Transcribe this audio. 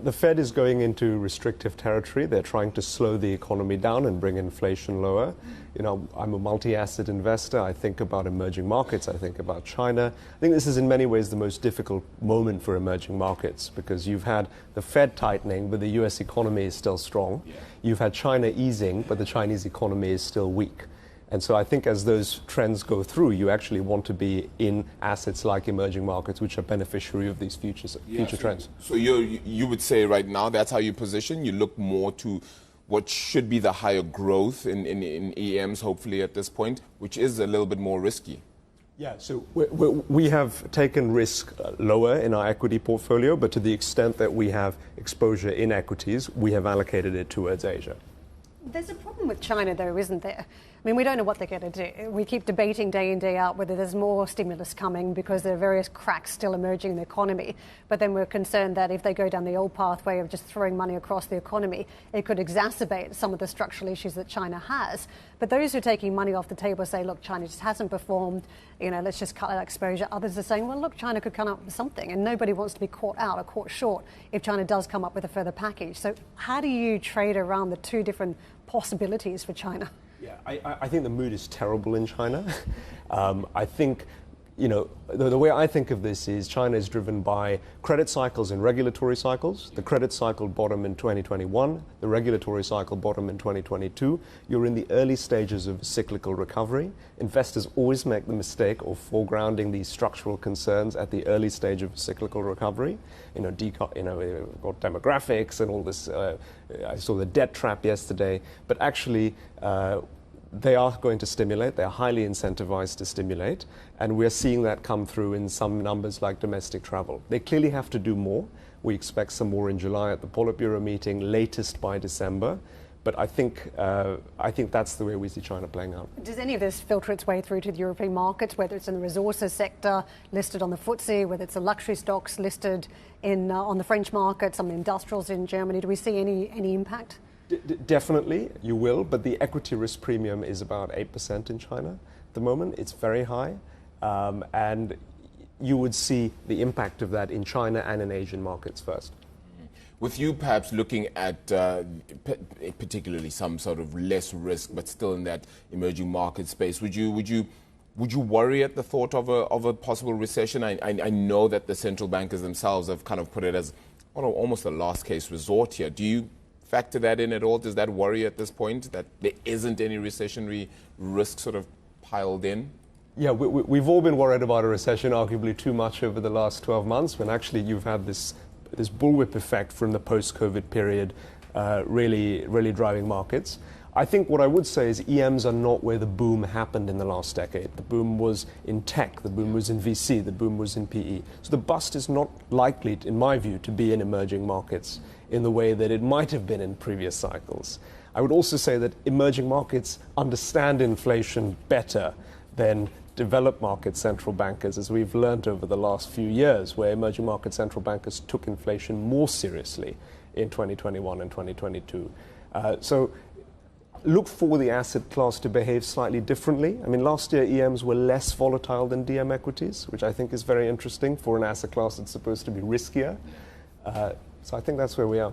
the Fed is going into restrictive territory. They're trying to slow the economy down and bring inflation lower. I'm a multi-asset investor. I think about emerging markets. I think about China. I think this is in many ways the most difficult moment for emerging markets because you've had the Fed tightening, but the US economy is still strong. Yeah. You've had China easing, but the Chinese economy is still weak. And so I think as those trends go through, you actually want to be in assets like emerging markets, which are beneficiary of these future trends. So you would say right now that's how you position? You look more to what should be the higher growth in EMs, hopefully at this point, which is a little bit more risky. Yeah, so we have taken risk lower in our equity portfolio, but to the extent that we have exposure in equities, we have allocated it towards Asia. There's a problem with China, though, isn't there? I mean, we don't know what they're going to do. We keep debating day in, day out whether there's more stimulus coming because there are various cracks still emerging in the economy. But then we're concerned that if they go down the old pathway of just throwing money across the economy, it could exacerbate some of the structural issues that China has. But those who are taking money off the table say, look, China just hasn't performed, let's just cut that exposure. Others are saying, well, look, China could come up with something. And nobody wants to be caught out or caught short if China does come up with a further package. So how do you trade around the two different possibilities for China? Yeah, I think the mood is terrible in China. I think, the way I think of this is China is driven by credit cycles and regulatory cycles. The credit cycle bottom in 2021, the regulatory cycle bottom in 2022. You're in the early stages of cyclical recovery. Investors always make the mistake of foregrounding these structural concerns at the early stage of cyclical recovery. We've got demographics and all this. I saw the debt trap yesterday, but actually, they are going to stimulate. They're highly incentivized to stimulate. And we're seeing that come through in some numbers like domestic travel. They clearly have to do more. We expect some more in July at the Politburo meeting, latest by December. But I think that's the way we see China playing out. Does any of this filter its way through to the European markets, whether it's in the resources sector listed on the FTSE, whether it's the luxury stocks listed on the French market, some industrials in Germany? Do we see any impact? Definitely, you will, but the equity risk premium is about 8% in China at the moment. It's very high, and you would see the impact of that in China and in Asian markets first. With you perhaps looking at particularly some sort of less risk, but still in that emerging market space, would you worry at the thought of a possible recession? I know that the central bankers themselves have kind of put it as almost a last case resort here. Do you factor that in at all? Does that worry at this point that there isn't any recessionary risk sort of piled in? Yeah, we've all been worried about a recession, arguably too much over the last 12 months, when actually you've had this bullwhip effect from the post-COVID period really driving markets. I think what I would say is EMs are not where the boom happened in the last decade. The boom was in tech, the boom was in VC, the boom was in PE. So the bust is not likely, in my view, to be in emerging markets in the way that it might have been in previous cycles. I would also say that emerging markets understand inflation better than developed market central bankers, as we've learned over the last few years, where emerging market central bankers took inflation more seriously in 2021 and 2022. So look for the asset class to behave slightly differently. I mean, last year EMs were less volatile than DM equities, which I think is very interesting for an asset class that's supposed to be riskier. So I think that's where we are.